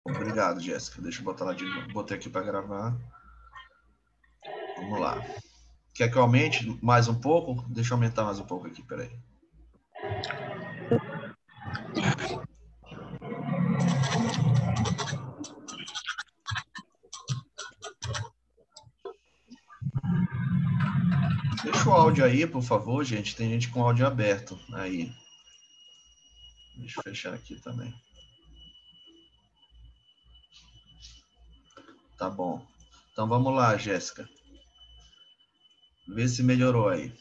Obrigado, Jéssica. Deixa eu botar lá de novo. Botei aqui para gravar. Vamos lá. Quer que eu aumente mais um pouco? Deixa eu aumentar mais um pouco aqui, peraí. Deixa o áudio aí, por favor, gente. Tem gente com o áudio aberto aí. Deixa eu fechar aqui também. Tá bom. Então vamos lá, Jéssica. Vê se melhorou aí.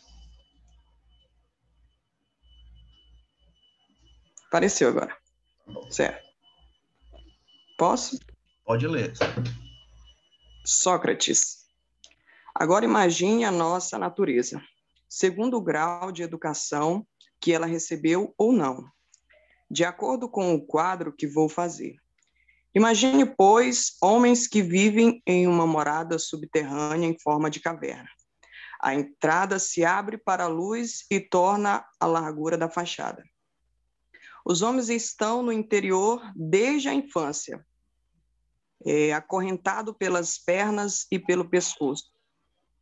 Apareceu agora. Certo. Posso? Pode ler. Sócrates. Agora imagine a nossa natureza, segundo o grau de educação que ela recebeu ou não, de acordo com o quadro que vou fazer. Imagine, pois, homens que vivem em uma morada subterrânea em forma de caverna. A entrada se abre para a luz e torna a largura da fachada. Os homens estão no interior desde a infância, acorrentado pelas pernas e pelo pescoço,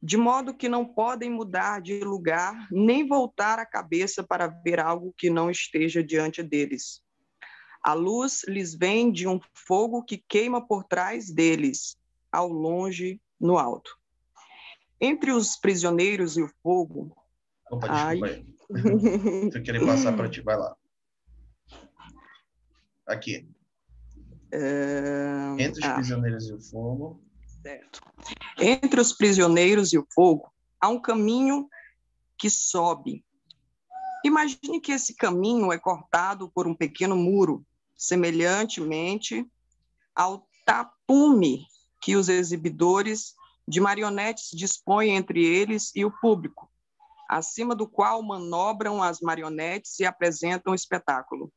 de modo que não podem mudar de lugar nem voltar a cabeça para ver algo que não esteja diante deles. A luz lhes vem de um fogo que queima por trás deles, ao longe, no alto. Entre os prisioneiros e o fogo... Opa, desculpa aí. Se eu querer passar para ti, vai lá. Aqui. Entre os prisioneiros e o fogo. Certo. Entre os prisioneiros e o fogo, há um caminho que sobe. Imagine que esse caminho é cortado por um pequeno muro, semelhantemente ao tapume que os exibidores de marionetes dispõem entre eles e o público, acima do qual manobram as marionetes e apresentam o espetáculo.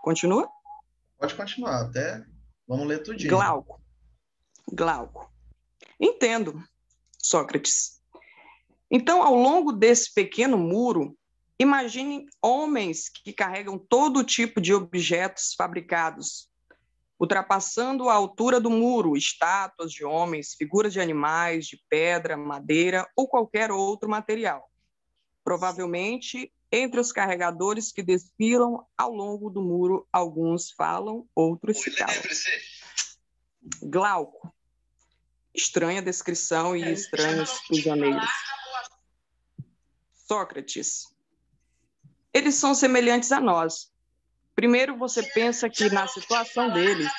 Continua? Pode continuar, até vamos ler tudinho. Glauco. Entendo, Sócrates. Então, ao longo desse pequeno muro, imagine homens que carregam todo tipo de objetos fabricados, ultrapassando a altura do muro, estátuas de homens, figuras de animais, de pedra, madeira ou qualquer outro material. Provavelmente, entre os carregadores que desfilam ao longo do muro, alguns falam, outros se calam. Glauco. Estranha descrição e estranhos prisioneiros. Sócrates. Eles são semelhantes a nós. Primeiro, você pensa que na situação deles...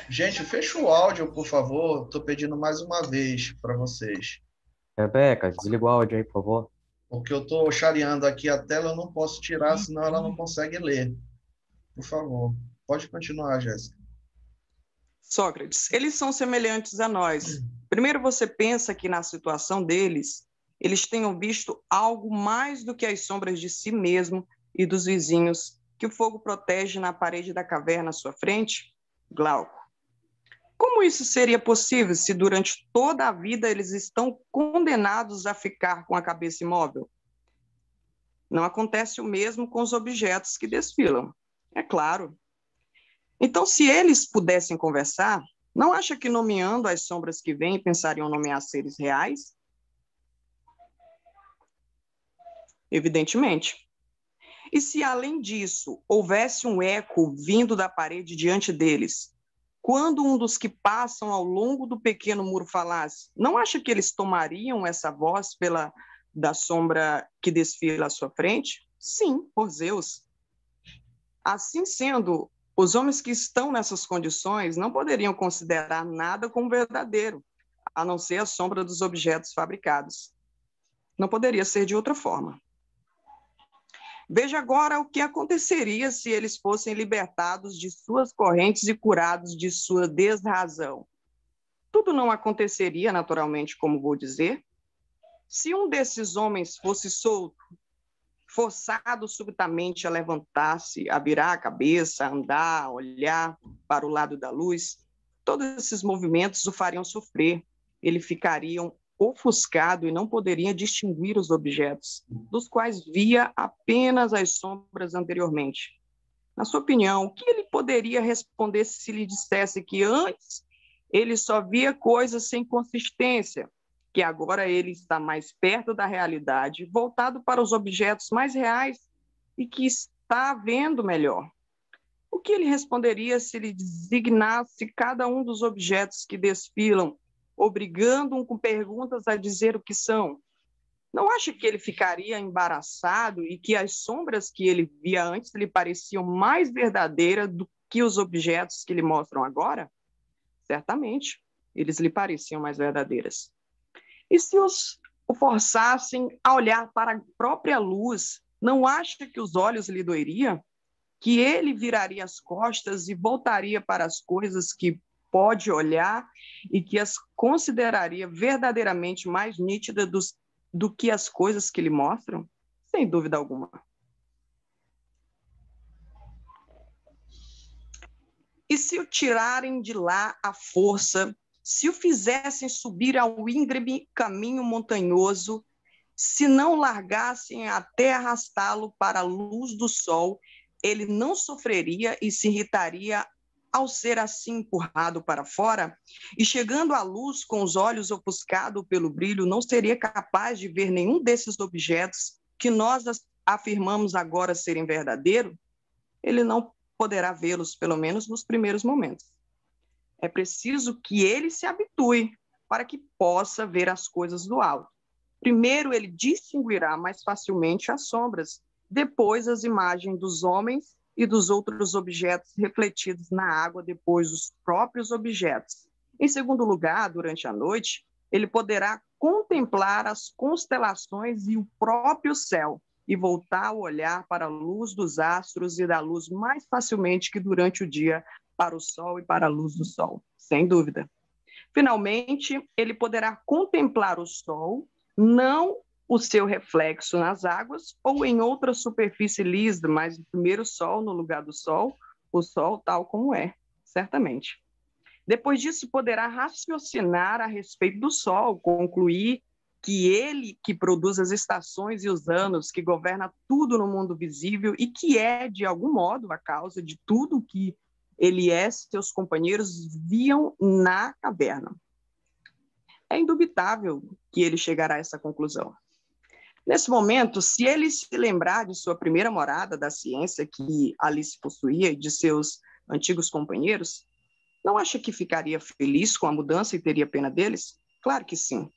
Gente, fecha o áudio, por favor. Estou pedindo mais uma vez para vocês. Rebeca, desliga o áudio aí, por favor. Porque eu estou chareando aqui a tela, eu não posso tirar, senão ela não consegue ler. Por favor, pode continuar, Jéssica. Sócrates, eles são semelhantes a nós. Primeiro, você pensa que na situação deles, eles tenham visto algo mais do que as sombras de si mesmo e dos vizinhos que o fogo protege na parede da caverna à sua frente? Glauco. Como isso seria possível se durante toda a vida eles estão condenados a ficar com a cabeça imóvel? Não acontece o mesmo com os objetos que desfilam, é claro. Então, se eles pudessem conversar, não acha que nomeando as sombras que vêm pensariam nomear seres reais? Evidentemente. E se, além disso, houvesse um eco vindo da parede diante deles, quando um dos que passam ao longo do pequeno muro falasse, não acha que eles tomariam essa voz da sombra que desfila à sua frente? Sim, por Zeus. Assim sendo, os homens que estão nessas condições não poderiam considerar nada como verdadeiro, a não ser a sombra dos objetos fabricados. Não poderia ser de outra forma. Veja agora o que aconteceria se eles fossem libertados de suas correntes e curados de sua desrazão. Tudo não aconteceria naturalmente, como vou dizer. Se um desses homens fosse solto, forçado subitamente a levantar-se, a virar a cabeça, a andar, a olhar para o lado da luz, todos esses movimentos o fariam sofrer. Ele ficaria ofuscado e não poderia distinguir os objetos, dos quais via apenas as sombras anteriormente. Na sua opinião, o que ele poderia responder se lhe dissesse que antes ele só via coisas sem consistência, que agora ele está mais perto da realidade, voltado para os objetos mais reais e que está vendo melhor? O que ele responderia se lhe designasse cada um dos objetos que desfilam, obrigando-o com perguntas a dizer o que são? Não acha que ele ficaria embaraçado e que as sombras que ele via antes lhe pareciam mais verdadeiras do que os objetos que lhe mostram agora? Certamente, eles lhe pareciam mais verdadeiras. E se o forçassem a olhar para a própria luz, não acha que os olhos lhe doeriam? Que ele viraria as costas e voltaria para as coisas que pode olhar e que as consideraria verdadeiramente mais nítidas do que as coisas que lhe mostram? Sem dúvida alguma. E se o tirarem de lá à força, se o fizessem subir ao íngreme caminho montanhoso, se não largassem até arrastá-lo para a luz do sol, ele não sofreria e se irritaria ao ser assim empurrado para fora? E chegando à luz com os olhos ofuscados pelo brilho, não seria capaz de ver nenhum desses objetos que nós afirmamos agora serem verdadeiros? Ele não poderá vê-los, pelo menos nos primeiros momentos. É preciso que ele se habitue para que possa ver as coisas do alto. Primeiro, ele distinguirá mais facilmente as sombras, depois as imagens dos homens e dos outros objetos refletidos na água, depois os próprios objetos. Em segundo lugar, durante a noite, ele poderá contemplar as constelações e o próprio céu e voltar a olhar para a luz dos astros e da luz mais facilmente que durante o dia para o sol e para a luz do sol, sem dúvida. Finalmente, ele poderá contemplar o sol, não o seu reflexo nas águas ou em outra superfície lisa, mas o primeiro sol no lugar do sol, o sol tal como é, certamente. Depois disso, poderá raciocinar a respeito do sol, concluir que ele que produz as estações e os anos, que governa tudo no mundo visível e que é, de algum modo, a causa de tudo que ele e seus companheiros viam na caverna. É indubitável que ele chegará a essa conclusão. Nesse momento, se ele se lembrar de sua primeira morada da ciência que Alice possuía e de seus antigos companheiros, não acha que ficaria feliz com a mudança e teria pena deles? Claro que sim.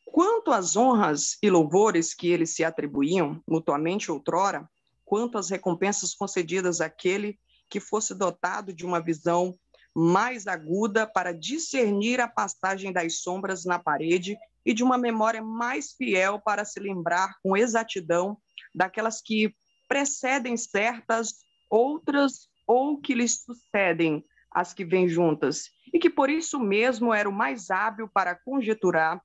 Quanto às honras e louvores que eles se atribuíam mutuamente outrora, quanto às recompensas concedidas àquele que fosse dotado de uma visão mais aguda para discernir a passagem das sombras na parede e de uma memória mais fiel para se lembrar com exatidão daquelas que precedem certas outras ou que lhes sucedem as que vêm juntas, e que por isso mesmo era o mais hábil para conjecturar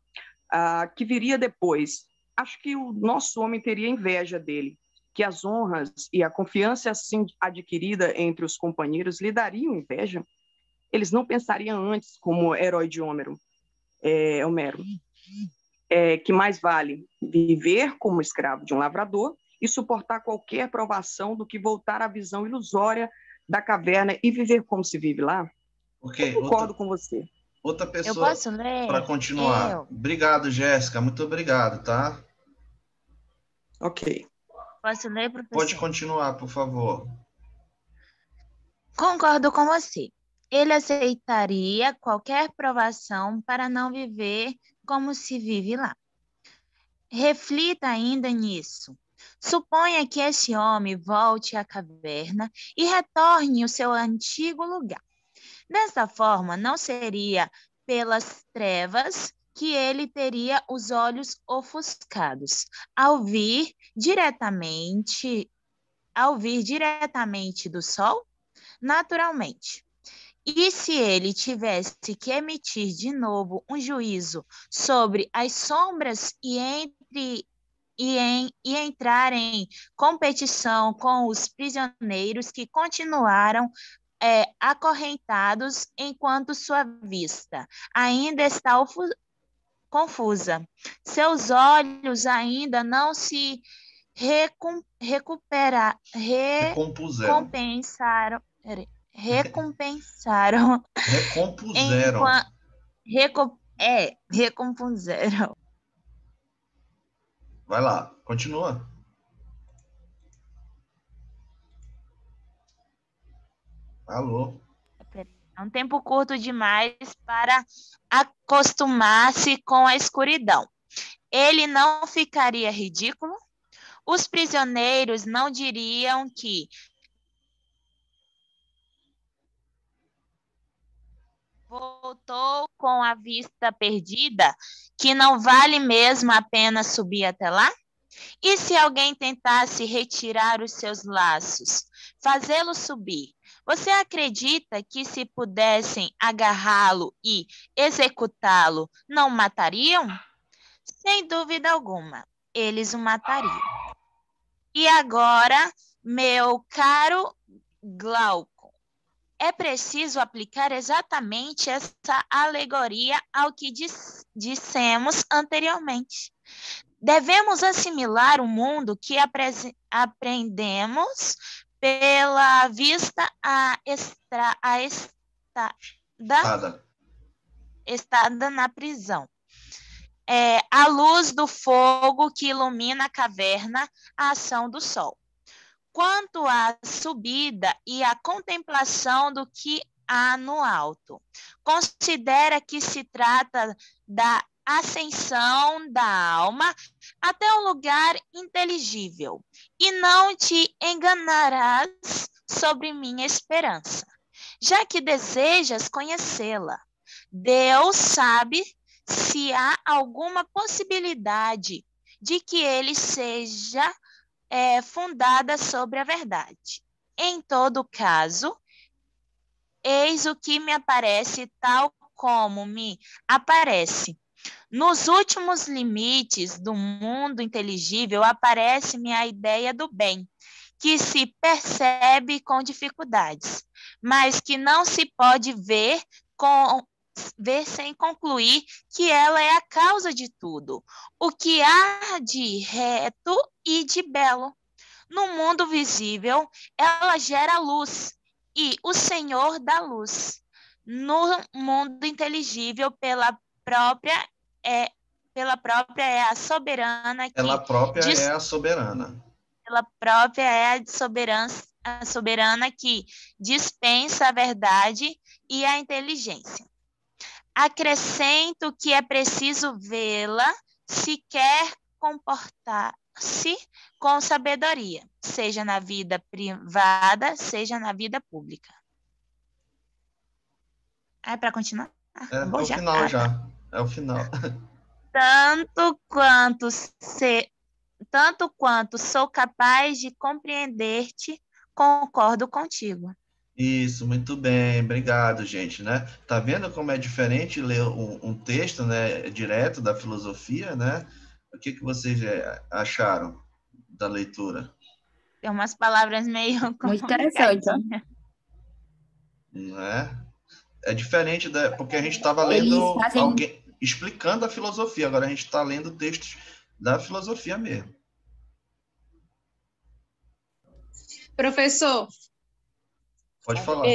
que viria depois. Acho que o nosso homem teria inveja dele, que as honras e a confiança assim adquirida entre os companheiros lhe dariam inveja. Eles não pensariam antes como herói de Homero, que mais vale viver como escravo de um lavrador e suportar qualquer provação do que voltar à visão ilusória da caverna e viver como se vive lá? Ok, Eu concordo com você. Outra Eu pessoa posso ler? para continuar. Obrigado, Jéssica. Muito obrigado, tá? Ok. Posso ler, professor? Pode continuar, por favor. Concordo com você. Ele aceitaria qualquer provação para não viver como se vive lá. Reflita ainda nisso. Suponha que este homem volte à caverna e retorne ao seu antigo lugar. Dessa forma, não seria pelas trevas que ele teria os olhos ofuscados. Ao vir diretamente do sol, naturalmente. E se ele tivesse que emitir de novo um juízo sobre as sombras e entrar em competição com os prisioneiros que continuaram acorrentados enquanto sua vista ainda está confusa. Seus olhos ainda não se Recompuseram. Recompensaram Recompuseram. recompuseram. Vai lá, continua. Alô? É um tempo curto demais para acostumar-se com a escuridão. Ele não ficaria ridículo? Os prisioneiros não diriam que voltou com a vista perdida, que não vale mesmo a pena subir até lá? E se alguém tentasse retirar os seus laços, fazê-lo subir, você acredita que se pudessem agarrá-lo e executá-lo, não o matariam? Sem dúvida alguma, eles o matariam. E agora, meu caro Glauco, é preciso aplicar exatamente essa alegoria ao que dissemos anteriormente. Devemos assimilar o mundo que aprendemos pela vista estada na prisão. A luz do fogo que ilumina a caverna, a ação do sol. Quanto à subida e à contemplação do que há no alto, considera que se trata da ascensão da alma até um lugar inteligível, e não te enganarás sobre minha esperança, já que desejas conhecê-la. Deus sabe se há alguma possibilidade de que ele seja fundada sobre a verdade. Em todo caso, eis o que me aparece tal como me aparece. Nos últimos limites do mundo inteligível aparece-me a ideia do bem, que se percebe com dificuldades, mas que não se pode ver sem concluir que ela é a causa de tudo, o que há de reto e de belo. No mundo visível, ela gera luz, e o Senhor dá luz. No mundo inteligível, pela própria é a soberana que Ela própria é a soberana. Ela própria é a soberana que dispensa a verdade e a inteligência. Acrescento que é preciso vê-la se quer comportar-se com sabedoria, seja na vida privada, seja na vida pública. É para continuar? É o final já. É o final. Tanto quanto sou capaz de compreender-te, concordo contigo. Isso, muito bem, obrigado, gente, né? Tá vendo como é diferente ler um texto, né, direto da filosofia, né? O que vocês acharam da leitura? Tem umas palavras meio Muito interessante. Não é? É diferente porque a gente estava lendo alguém explicando a filosofia, agora a gente está lendo textos da filosofia mesmo. Professor, pode falar.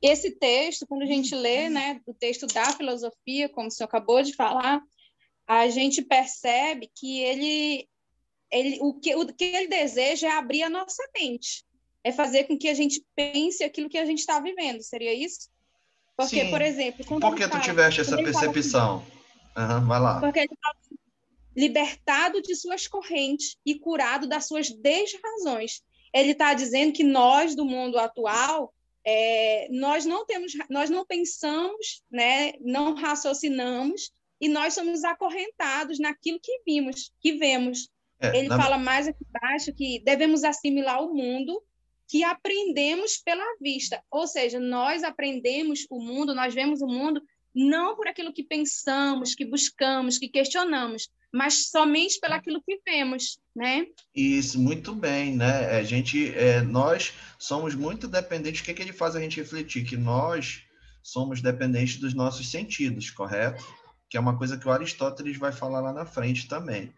Esse texto, quando a gente lê, né, o texto da filosofia, como o senhor acabou de falar, a gente percebe que o que ele deseja é abrir a nossa mente, é fazer com que a gente pense aquilo que a gente está vivendo, seria isso? Porque, sim. Por exemplo... Por que tu tiveste essa percepção? Vai lá. Porque ele fala libertado de suas correntes e curado das suas desrazões. Ele está dizendo que nós, do mundo atual, nós não pensamos, né, não raciocinamos, e nós somos acorrentados naquilo que vemos. Ele fala mais aqui embaixo que devemos assimilar o mundo que aprendemos pela vista. Ou seja, nós aprendemos o mundo, nós vemos o mundo não por aquilo que pensamos, que buscamos, que questionamos, mas somente pelo aquilo que vemos, né? Isso, muito bem, né? Nós somos muito dependentes. O que ele faz a gente refletir? Que nós somos dependentes dos nossos sentidos, correto? Que é uma coisa que o Aristóteles vai falar lá na frente também.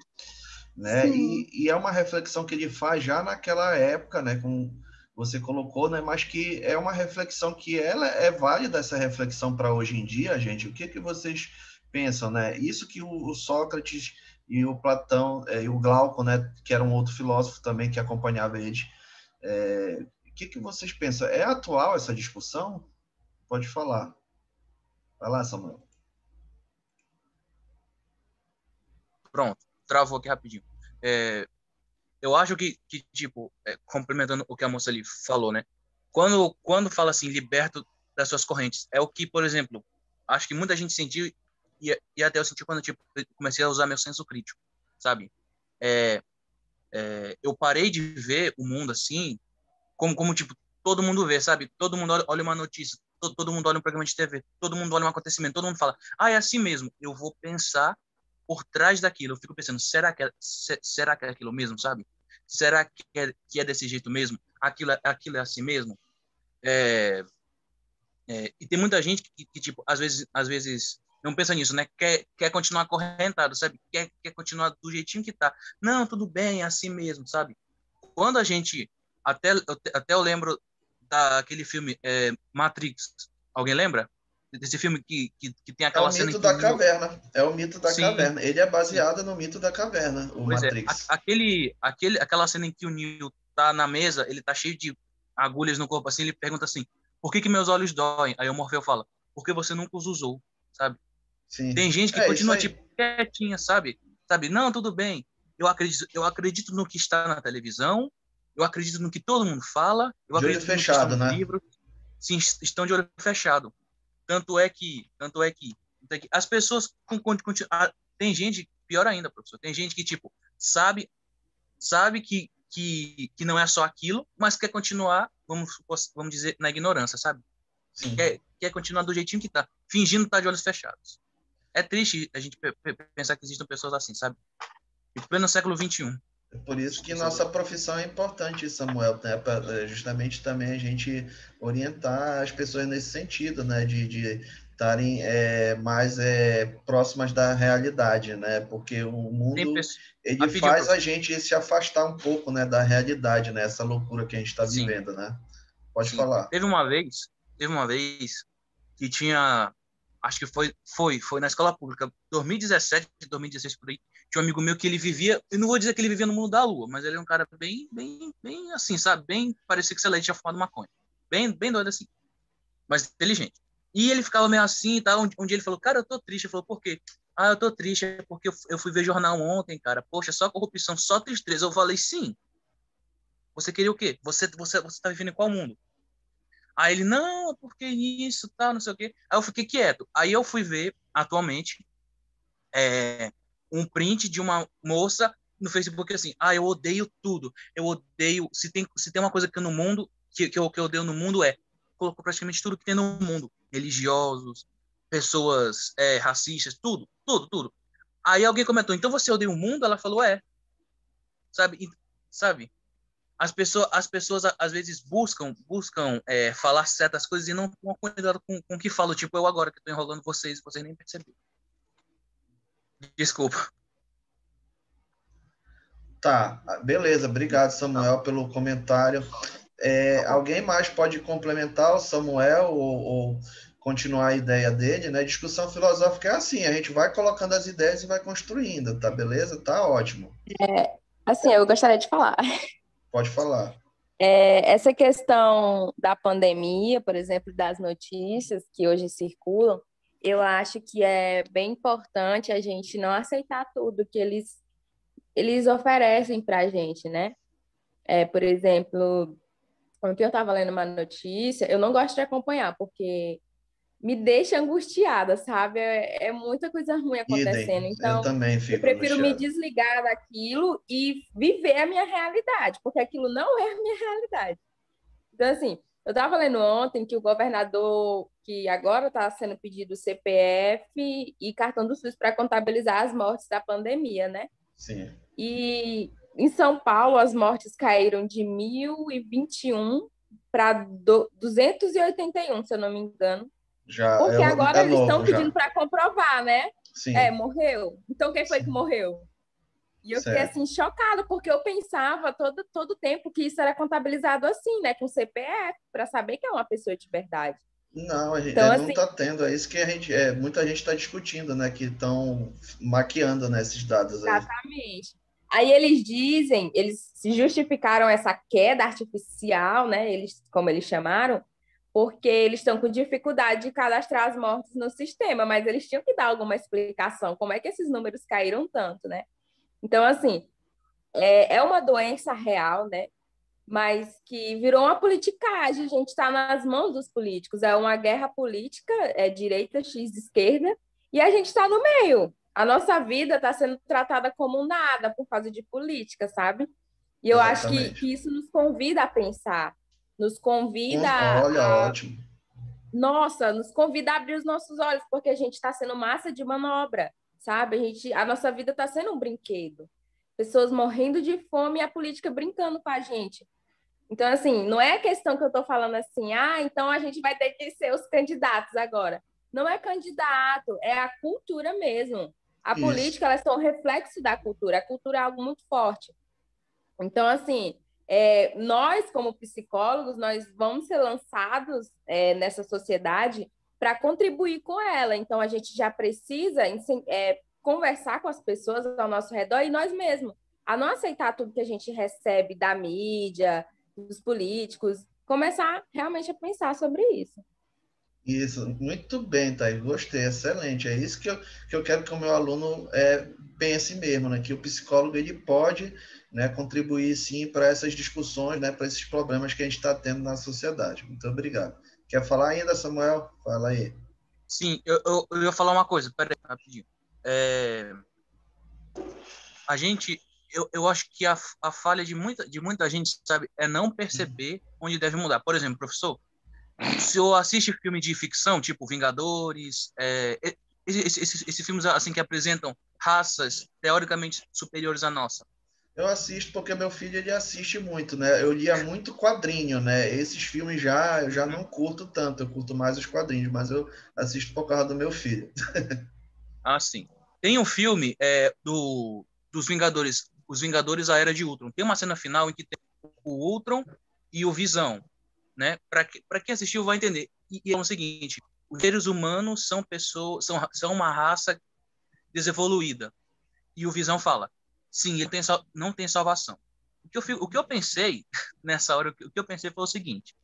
né? E é uma reflexão que ele faz já naquela época, né? Como você colocou, né? Mas que é uma reflexão que ela é válida, essa reflexão para hoje em dia, gente. O que que vocês pensam, né? Isso que o Sócrates e o Platão e o Glauco, né? Que era um outro filósofo também que acompanhava eles. O que que vocês pensam? É atual essa discussão? Pode falar. Vai lá, Samuel. Pronto, travou aqui rapidinho. Eu acho que tipo, complementando o que a moça ali falou, né? Quando fala assim, liberto das suas correntes, é o que, por exemplo, acho que muita gente sentiu e até eu senti quando tipo, eu comecei a usar meu senso crítico, sabe? Eu parei de ver o mundo assim, como tipo, todo mundo vê, sabe? Todo mundo olha uma notícia, todo mundo olha um programa de TV, todo mundo olha um acontecimento, todo mundo fala, é assim mesmo, eu vou pensar por trás daquilo. Eu fico pensando, será que é aquilo mesmo, sabe? Será que é desse jeito mesmo? Aquilo é assim mesmo? E tem muita gente que tipo, às vezes não pensa nisso, né? Quer continuar acorrentado, sabe? Quer continuar do jeitinho que tá. Não, tudo bem, é assim mesmo, sabe? Quando a gente... Até eu lembro daquele filme Matrix. Alguém lembra? Desse filme que tem É o aquela cena em mito que o da Neo... caverna. É o mito da Sim, caverna. Ele é sim. baseado no mito da caverna, o Pois é. Matrix. Aquela cena em que o Neo tá na mesa, ele tá cheio de agulhas no corpo, assim, ele pergunta assim, por que meus olhos doem? Aí o Morfeu fala, porque você nunca os usou, sabe? Sim. Tem gente que É isso continua, aí. tipo, quietinha, sabe? Não, tudo bem. Eu acredito no que está na televisão, eu acredito no que todo mundo fala, eu De olho acredito no que estão fechado, nos né? livros, sim, estão de olho fechado. Tanto é que as pessoas tem gente, pior ainda, professor, tem gente que, tipo, sabe que não é só aquilo, mas quer continuar, vamos dizer, na ignorância, sabe? Sim. Quer continuar do jeitinho que tá, fingindo estar de olhos fechados. É triste a gente pensar que existam pessoas assim, sabe? Em pleno século XXI. É por isso que Pessoas nossa assim. profissão é importante, Samuel, né? Pra, justamente também a gente orientar as pessoas nesse sentido, né? De estarem mais próximas da realidade, né? Porque o Tem mundo pessoas... ele Rapidinho, faz a professor. gente se afastar um pouco, né, da realidade, né? Essa loucura que a gente está Sim, vivendo, né? Pode sim. falar. Teve uma vez que tinha, acho que foi na escola pública, 2017, 2016 por aí, tinha um amigo meu que ele vivia, eu não vou dizer que ele vivia no mundo da lua, mas ele é um cara bem, bem, bem assim, sabe? Bem, parecia que se ele tinha fumado maconha. Bem, bem doido assim, mas inteligente. E ele ficava meio assim e tal, um dia ele falou, cara, eu tô triste. Ele falou, por quê? Eu tô triste porque eu fui ver jornal ontem, cara. Poxa, só corrupção, só tristeza. Eu falei, sim. Você queria o quê? Você tá vivendo em qual mundo? Aí ele, não, porque isso, tal, não sei o quê. Aí eu fiquei quieto. Aí eu fui ver, atualmente, um print de uma moça no Facebook assim, eu odeio tudo. Eu odeio, se tem uma coisa que no mundo, que eu odeio no mundo colocou praticamente tudo que tem no mundo. Religiosos, pessoas racistas, tudo, tudo, tudo. Aí alguém comentou, então você odeia o mundo? Ela falou, sabe? Sabe? As pessoas às vezes buscam falar certas coisas e não tomam cuidado com o que falam. Tipo, eu agora que estou enrolando vocês nem perceberam. Desculpa. Tá, beleza. Obrigado, Tá, Samuel, pelo comentário. tá bom. Alguém mais pode complementar o Samuel ou continuar a ideia dele, né? Discussão filosófica é assim, a gente vai colocando as ideias e vai construindo, tá beleza? Tá ótimo. Assim, eu gostaria de falar. Pode falar. Essa questão da pandemia, por exemplo, das notícias que hoje circulam, eu acho que é bem importante a gente não aceitar tudo que eles oferecem para a gente, né? Por exemplo, ontem eu estava lendo uma notícia, eu não gosto de acompanhar, porque me deixa angustiada, sabe? É muita coisa ruim Idem, acontecendo. eu Então, também eu fico prefiro me angustiado. desligar daquilo e viver a minha realidade, porque aquilo não é a minha realidade. Então, assim, eu estava lendo ontem que o governador, que agora está sendo pedido CPF e cartão do SUS para contabilizar as mortes da pandemia, né? Sim. E em São Paulo, as mortes caíram de 1.021 para 281, se eu não me engano. Já Porque agora é eles estão novo pedindo já. para comprovar, né? Sim. Morreu. Então, quem foi que morreu? E eu fiquei, Certo. assim, chocada, porque eu pensava todo tempo que isso era contabilizado assim, né? Com CPF, para saber que é uma pessoa de verdade. Não, Então, não assim, está tendo, é isso que muita gente está discutindo, né, que estão maquiando, né, esses dados aí. exatamente. Aí eles se justificaram essa queda artificial, né? Como eles chamaram, porque eles estão com dificuldade de cadastrar as mortes no sistema, mas eles tinham que dar alguma explicação, como é que esses números caíram tanto, né? Então, assim, é uma doença real, né? Mas que virou uma politicagem, a gente está nas mãos dos políticos, é uma guerra política, é direita, x, esquerda, e a gente está no meio. A nossa vida está sendo tratada como nada por causa de política, sabe? E eu acho Exatamente. que isso nos convida a pensar, nos convida Olha, ótimo. nossa, nos convida a abrir os nossos olhos, porque a gente está sendo massa de manobra, sabe? A nossa vida está sendo um brinquedo. Pessoas morrendo de fome e a política brincando com a gente. Então, assim, não é a questão que eu estou falando assim, então a gente vai ter que ser os candidatos agora. Não é candidato, é a cultura mesmo. A Isso. política, elas são um reflexo da cultura. A cultura é algo muito forte. Então, assim, nós, como psicólogos, nós vamos ser lançados nessa sociedade para contribuir com ela. Então, a gente já precisa conversar com as pessoas ao nosso redor e nós mesmos. A não aceitar tudo que a gente recebe da mídia, dos políticos, começar realmente a pensar sobre isso. Isso, muito bem, Thaís, gostei, excelente. É isso que eu quero que o meu aluno pense mesmo, né? Que o psicólogo ele pode, né, contribuir sim para essas discussões, né, para esses problemas que a gente está tendo na sociedade. Muito obrigado. Quer falar ainda, Samuel? Fala aí. Sim, eu ia falar uma coisa, peraí, rapidinho. A gente, eu acho que a falha de muita gente, sabe, é não perceber onde deve mudar. Por exemplo, professor, se eu assiste filme de ficção, tipo Vingadores, esses filmes assim que apresentam raças teoricamente superiores à nossa. Eu assisto porque meu filho ele assiste muito, né? Eu lia muito quadrinho, né? Esses filmes eu já não curto tanto, eu curto mais os quadrinhos, mas eu assisto por causa do meu filho. Ah, sim. Tem um filme dos Vingadores, Os Vingadores, A Era de Ultron. Tem uma cena final em que tem o Ultron e o Visão, né? Para quem assistiu vai entender. E é o seguinte: os seres humanos são pessoas, são uma raça desevoluída. E o Visão fala: sim, ele não tem salvação. O que eu pensei nessa hora, o que eu pensei foi o seguinte: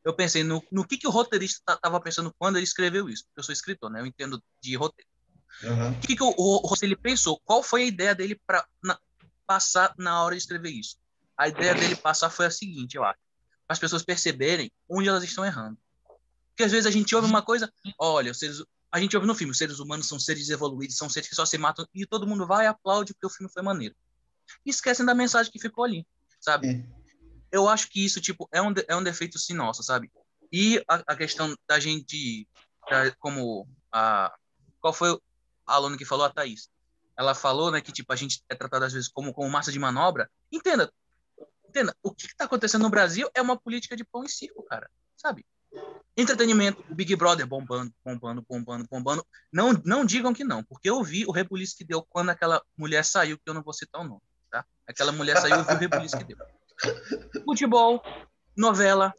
eu pensei no que o roteirista estava pensando quando ele escreveu isso. Porque eu sou escritor, né? Eu entendo de roteiro. Uhum. O que o roteirista pensou? Qual foi a ideia dele para passar na hora de escrever isso? A ideia dele passar foi a seguinte, eu acho: para as pessoas perceberem onde elas estão errando. Porque às vezes a gente ouve uma coisa, olha, a gente ouve no filme, os seres humanos são seres evoluídos, são seres que só se matam, e todo mundo vai e aplaude porque o filme foi maneiro. E esquecem da mensagem que ficou ali, sabe? Sim. Eu acho que isso, tipo, é um defeito sim nosso, sabe? E a questão da gente, qual foi a aluna que falou? A Thaís. Ela falou, né, que, tipo, a gente é tratado às vezes como massa de manobra. Entenda, o que está acontecendo no Brasil é uma política de pão e circo, cara, sabe? Entretenimento, o Big Brother bombando. Não digam que não, porque eu vi o rebuliço que deu quando aquela mulher saiu, que eu não vou citar o nome, tá? Aquela mulher saiu, eu vi o rebuliço que deu. Futebol, novela,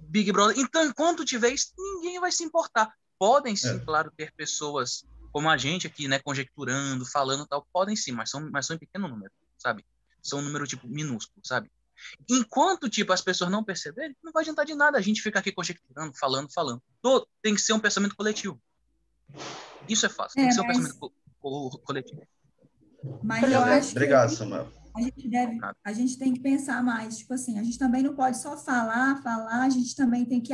Big Brother. Então, enquanto tiver isso, ninguém vai se importar. Podem sim, claro, ter pessoas como a gente aqui, né, conjecturando, falando e tal, podem sim, mas são em pequeno número, sabe? São um número, tipo, minúsculo, sabe? Enquanto, tipo, as pessoas não perceberem, não vai adiantar de nada a gente ficar aqui conjecturando, falando. Tem que ser um pensamento coletivo. Isso é fácil, tem que ser um pensamento coletivo. Mas eu acho Obrigado, que Samuel. a gente tem que pensar mais, tipo assim, a gente também não pode só falar, a gente também tem que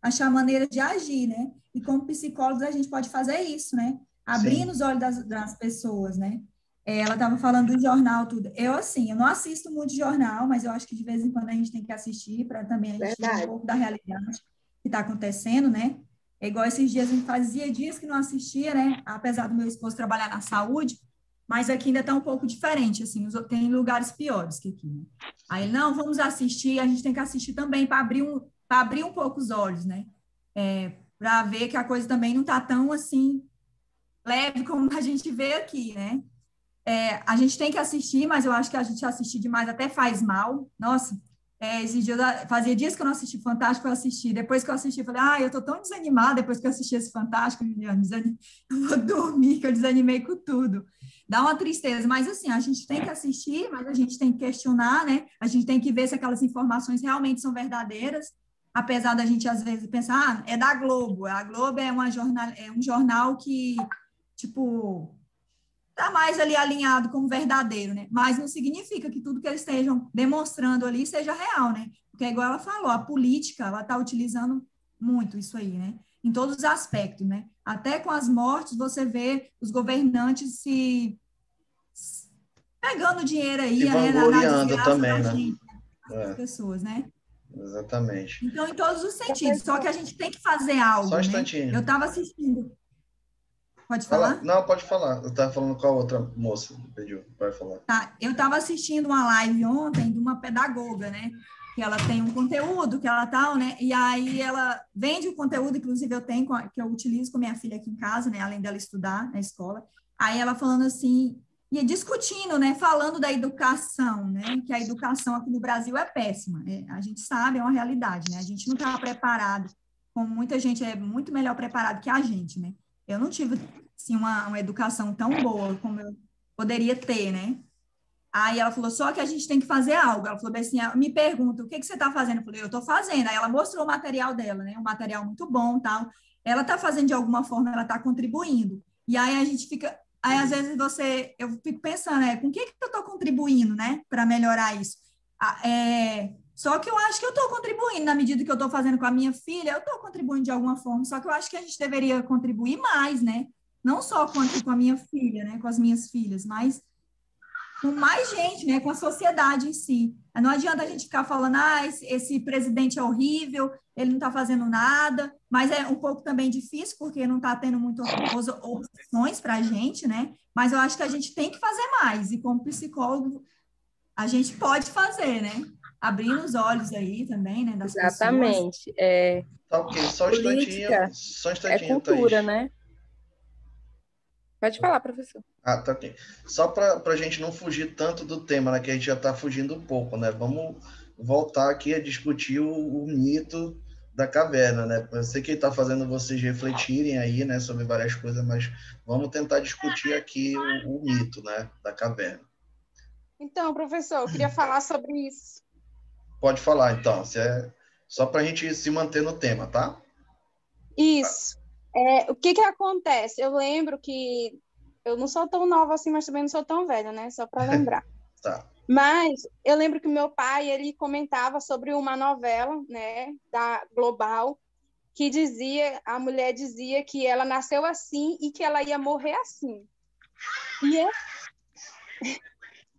achar maneira de agir, né? E como psicólogos a gente pode fazer isso, né? Abrindo os olhos das pessoas, né? Ela estava falando do jornal, tudo. Eu não assisto muito jornal, mas eu acho que de vez em quando a gente tem que assistir para também a gente ver um pouco da realidade que está acontecendo, né? É igual esses dias, a gente fazia dias que não assistia, né? Apesar do meu esposo trabalhar na saúde, mas aqui ainda está um pouco diferente, assim, tem lugares piores que aqui, né? Aí, não, vamos assistir, a gente tem que assistir também para abrir um pouco os olhos, né? Para ver que a coisa também não está tão, assim, leve como a gente vê aqui, né? A gente tem que assistir, mas eu acho que a gente assistir demais até faz mal. Nossa, esses dias, fazia dias que eu não assisti Fantástico, eu assisti. Depois que eu assisti, eu falei, eu tô tão desanimada depois que eu assisti esse Fantástico, eu vou dormir, que eu desanimei com tudo. Dá uma tristeza, mas assim, a gente tem que assistir, mas a gente tem que questionar, né? A gente tem que ver se aquelas informações realmente são verdadeiras, apesar da gente, às vezes, pensar, é da Globo. A Globo é um jornal que, tipo, está mais ali alinhado como verdadeiro, né? Mas não significa que tudo que eles estejam demonstrando ali seja real, né? Porque, igual ela falou, a política, ela está utilizando muito isso aí, né? Em todos os aspectos, né? Até com as mortes, você vê os governantes pegando dinheiro aí, Se né? Na vangloriando desgraça também, da né? gente, das pessoas, né? Exatamente. Então, em todos os sentidos. Só que a gente tem que fazer algo, Só um né? instantinho. Eu estava assistindo. Pode Fala. falar? Não, pode falar. Eu estava falando com a outra moça que pediu. Pode falar. Tá, eu estava assistindo uma live ontem de uma pedagoga, né? Que ela tem um conteúdo, que ela tal, né? E aí ela vende o conteúdo, inclusive eu tenho, que eu utilizo com minha filha aqui em casa, né? Além dela estudar na escola. Aí ela falando assim, e discutindo, né? Falando da educação, né? Que a educação aqui no Brasil é péssima. A gente sabe, é uma realidade, né? A gente não está preparado, como muita gente é muito melhor preparado que a gente, né? Eu não tive, assim, uma educação tão boa como eu poderia ter, né? Aí ela falou, só que a gente tem que fazer algo. Ela falou bem assim, me pergunta, o que que você está fazendo? Eu falei, eu estou fazendo. Aí ela mostrou o material dela, né? Um material muito bom, tal. Ela está fazendo de alguma forma, ela está contribuindo. E aí a gente fica, aí às vezes eu fico pensando, com o que eu estou contribuindo, né? Para melhorar isso. Só que eu acho que eu estou contribuindo, na medida que eu estou fazendo com a minha filha, eu estou contribuindo de alguma forma, só que eu acho que a gente deveria contribuir mais, né? Não só com a minha filha, né? Com as minhas filhas, mas com mais gente, né, com a sociedade em si. Não adianta a gente ficar falando, esse presidente é horrível, ele não está fazendo nada, mas é um pouco também difícil, porque não está tendo muitas opções para a gente, né? Mas eu acho que a gente tem que fazer mais, e como psicólogo, a gente pode fazer, né? Abrindo os olhos aí também, né, das pessoas. Exatamente. Tá ok, só um instantinho. Política Só um instantinho, cultura, Thaís. né? Pode falar, professor. Ah, tá ok. Só para a gente não fugir tanto do tema, né, que a gente já está fugindo um pouco, né? Vamos voltar aqui a discutir o mito da caverna, né? Eu sei que está fazendo vocês refletirem aí, né, sobre várias coisas, mas vamos tentar discutir aqui o mito, né, da caverna. Então, professor, eu queria falar sobre isso. Pode falar, então. Só para a gente se manter no tema, tá? Isso. O que acontece? Eu lembro que eu não sou tão nova assim, mas também não sou tão velha, né? Só para lembrar. Tá. Mas eu lembro que meu pai, ele comentava sobre uma novela, né, da Global, que a mulher dizia que ela nasceu assim e que ela ia morrer assim.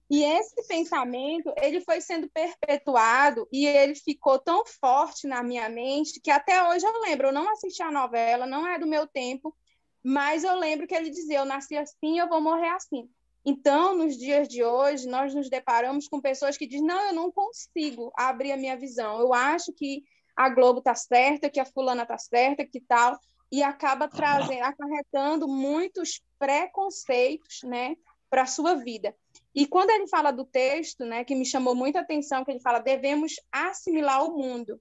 E esse pensamento, ele foi sendo perpetuado e ele ficou tão forte na minha mente que até hoje eu lembro. Eu não assisti a novela, não é do meu tempo, mas eu lembro que ele dizia, eu nasci assim, eu vou morrer assim. Então, nos dias de hoje, nós nos deparamos com pessoas que dizem, não, eu não consigo abrir a minha visão. Eu acho que a Globo está certa, que a fulana está certa, que tal, e acaba acarretando muitos preconceitos, né, para a sua vida. E quando ele fala do texto, né, que me chamou muita atenção, que ele fala, devemos assimilar o mundo,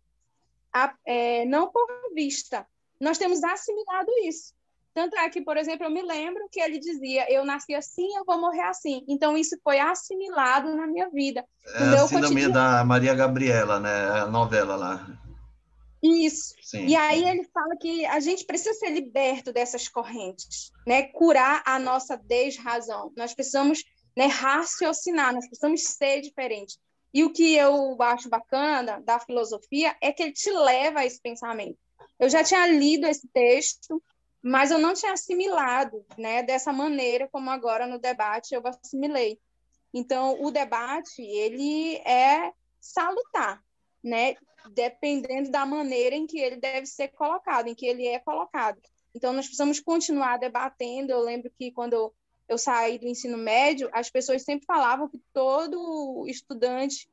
não por vista. Nós temos assimilado isso. Tanto é que, por exemplo, eu me lembro que ele dizia, eu nasci assim, eu vou morrer assim. Então, isso foi assimilado na minha vida. A síndrome da Maria Gabriela, né? A novela lá. Isso. Sim. E aí ele fala que a gente precisa ser liberto dessas correntes, né? Curar a nossa desrazão. Nós precisamos, né, raciocinar, nós precisamos ser diferentes. E o que eu acho bacana da filosofia é que ele te leva a esse pensamento. Eu já tinha lido esse texto, mas eu não tinha assimilado, né, dessa maneira como agora no debate eu assimilei. Então, o debate, ele é salutar, né, dependendo da maneira em que ele deve ser colocado, em que ele é colocado. Então, nós precisamos continuar debatendo. Eu lembro que quando eu saí do ensino médio, as pessoas sempre falavam que todo estudante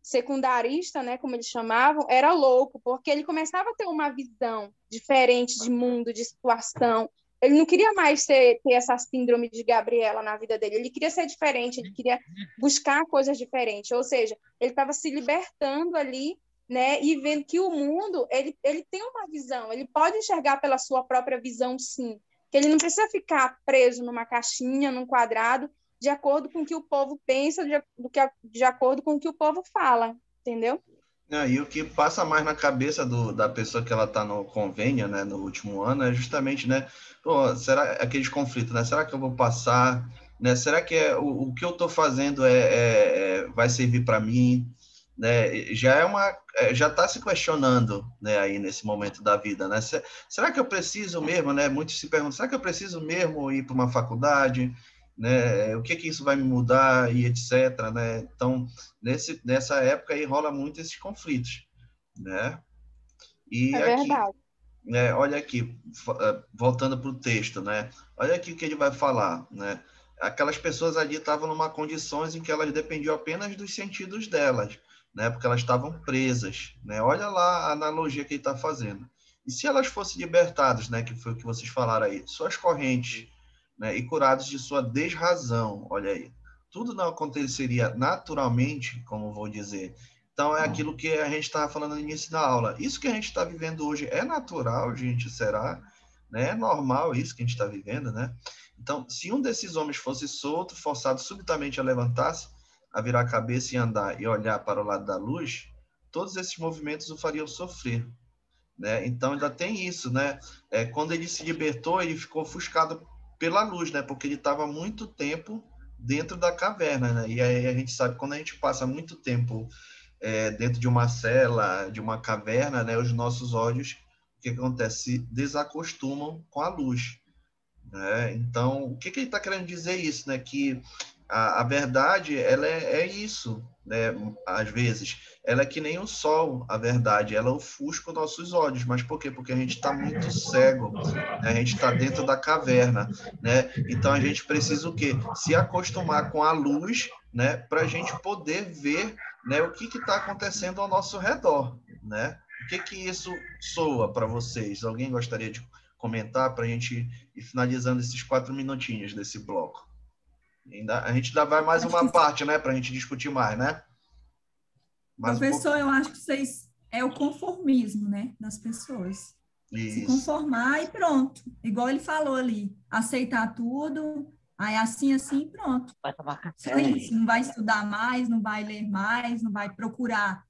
secundarista, né, como eles chamavam, era louco, porque ele começava a ter uma visão diferente de mundo, de situação, Ele não queria mais ter essa síndrome de Gabriela na vida dele. Ele queria ser diferente, ele queria buscar coisas diferentes. Ou seja, ele estava se libertando ali, né? E vendo que o mundo, ele tem uma visão. Ele pode enxergar pela sua própria visão, sim. Que ele não precisa ficar preso numa caixinha, num quadrado, de acordo com o que o povo pensa, de acordo com o que o povo fala. Entendeu? E o que passa mais na cabeça da pessoa que ela está no convênio, né, no último ano, é justamente, né, pô, será aqueles conflitos, né? Será que eu vou passar, né? Será que o que eu estou fazendo vai servir para mim, né? Já está se questionando, né, aí nesse momento da vida, né? Será que eu preciso mesmo, né? Muitos se perguntam, será que eu preciso mesmo ir para uma faculdade, né? O que isso vai me mudar e etc, né? Então, nessa época aí rola muito esses conflitos, né? E É aqui, verdade. né, olha aqui, voltando para o texto, né? Olha aqui o que ele vai falar, né? Aquelas pessoas ali estavam numa condições em que elas dependiam apenas dos sentidos delas, né? Porque elas estavam presas, né? Olha lá a analogia que ele está fazendo. E se elas fossem libertadas, né? Que foi o que vocês falaram aí, suas correntes, né, e curados de sua desrazão, olha aí. Tudo não aconteceria naturalmente, como vou dizer. Então, é aquilo que a gente estava falando no início da aula. Isso que a gente está vivendo hoje é natural, gente, será? Né? É normal isso que a gente está vivendo, né? Então, se um desses homens fosse solto, forçado subitamente a levantar-se, a virar a cabeça e andar e olhar para o lado da luz, todos esses movimentos o fariam sofrer. Né? Então, ainda tem isso, né? Quando ele se libertou, ele ficou ofuscado pela luz, né? Porque ele estava muito tempo dentro da caverna, né? E aí a gente sabe, quando a gente passa muito tempo dentro de uma cela, de uma caverna, né? Os nossos olhos, o que acontece? Se desacostumam com a luz, né? Então, o que ele está querendo dizer isso, né? Que a verdade, ela é isso, né? Às vezes, ela é que nem o sol, a verdade, ela ofusca os nossos olhos. Mas por quê? Porque a gente está muito cego, né? A gente está dentro da caverna, né? Então, a gente precisa o quê? Se acostumar com a luz, né? Para a gente poder ver, né? O que está acontecendo ao nosso redor, né? O que isso soa para vocês? Alguém gostaria de comentar para a gente ir finalizando esses 4 minutinhos desse bloco? A gente ainda vai mais uma parte, né, para a gente discutir mais, né? Professor, eu acho que vocês é o conformismo, né, das pessoas. Isso. Se conformar e pronto. Igual ele falou ali, aceitar tudo, aí assim, pronto. Vai tomar Só café. isso, não vai estudar mais, não vai ler mais, não vai procurar,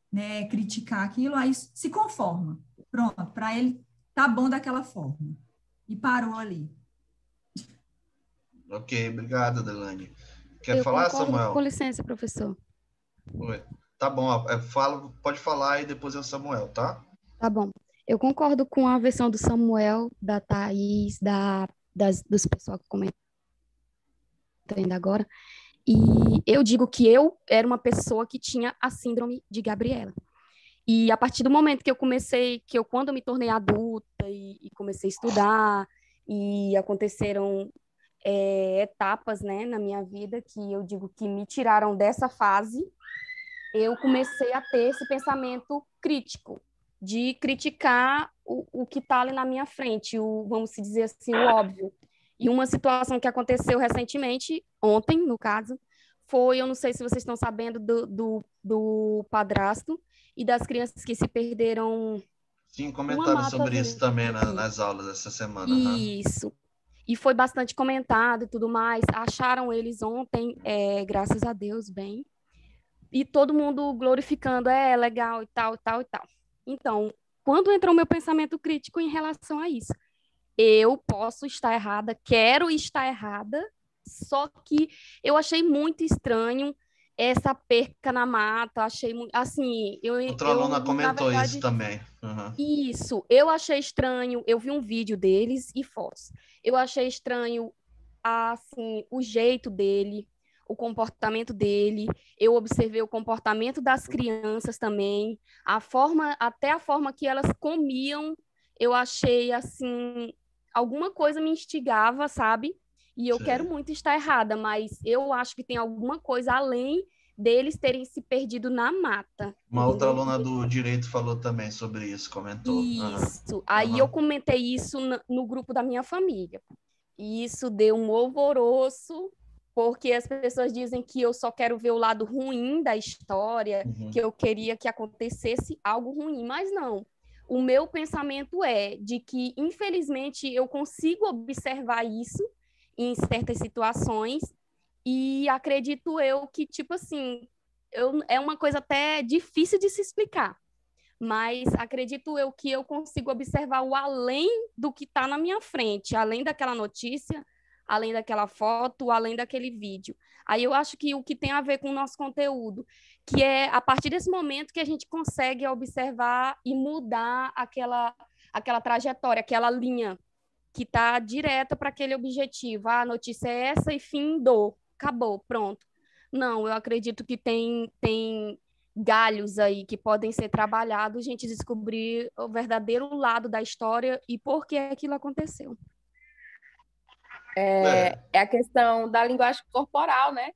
né, criticar aquilo, aí se conforma. Pronto, para ele tá bom daquela forma. E parou ali. Ok, obrigado, Adelane. Quer falar, concordo, Samuel? com licença, professor. Oi. Tá bom, pode falar e depois é o Samuel, tá? Tá bom. Eu concordo com a versão do Samuel, da Thaís, dos pessoal que comentam ainda agora. E eu digo que eu era uma pessoa que tinha a síndrome de Gabriela. E a partir do momento que quando eu me tornei adulta e comecei a estudar, e aconteceram etapas, né, na minha vida que eu digo que me tiraram dessa fase, eu comecei a ter esse pensamento crítico, de criticar o que está ali na minha frente, vamos dizer assim, o óbvio. E uma situação que aconteceu recentemente, ontem, no caso, foi, eu não sei se vocês estão sabendo, do padrasto e das crianças que se perderam. Sim, comentaram sobre isso também nas aulas essa semana. Isso. E foi bastante comentado e tudo mais. Acharam eles ontem, graças a Deus, bem. E todo mundo glorificando, legal e tal, e tal, e tal. Então, quando entrou o meu pensamento crítico em relação a isso, eu posso estar errada, quero estar errada, só que eu achei muito estranho essa perca na mata, achei muito, assim... Outra aluna comentou isso também. Isso, eu achei estranho, eu vi um vídeo deles e fotos. Eu achei estranho, assim, o jeito dele, o comportamento dele, eu observei o comportamento das crianças também, até a forma que elas comiam, eu achei, assim, alguma coisa me instigava, sabe? E eu quero muito estar errada, mas eu acho que tem alguma coisa além deles terem se perdido na mata. Uma outra entendeu? aluna do direito falou também sobre isso, comentou. Isso. Aí eu comentei isso no grupo da minha família. E isso deu um alvoroço, porque as pessoas dizem que eu só quero ver o lado ruim da história, que eu queria que acontecesse algo ruim, mas não. O meu pensamento é de que, infelizmente, eu consigo observar isso em certas situações e acredito eu que, tipo assim, é uma coisa até difícil de se explicar, mas acredito eu que eu consigo observar o além do que está na minha frente, além daquela notícia, além daquela foto, além daquele vídeo. Aí eu acho que o que tem a ver com o nosso conteúdo, que é a partir desse momento que a gente consegue observar e mudar aquela trajetória, aquela linha que está direta para aquele objetivo. Ah, a notícia é essa e findou, acabou, pronto. Não, eu acredito que tem galhos aí que podem ser trabalhados, a gente descobrir o verdadeiro lado da história e por que aquilo aconteceu. É a questão da linguagem corporal, né?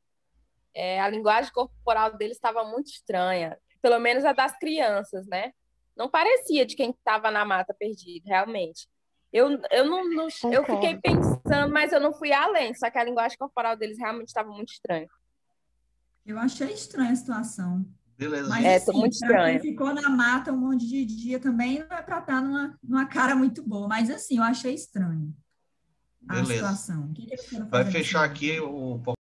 A linguagem corporal deles estava muito estranha, pelo menos a das crianças, né? Não parecia de quem estava na mata perdido, realmente. Eu fiquei pensando, mas eu não fui além, só que a linguagem corporal deles realmente estava muito estranha. Eu achei estranha a situação. Beleza. Mas, assim, muito estranho. Quem ficou na mata um monte de dia também não é para estar numa cara muito boa. Mas, assim, eu achei estranho a situação. O que eles foram fazer? Vai fechar aqui o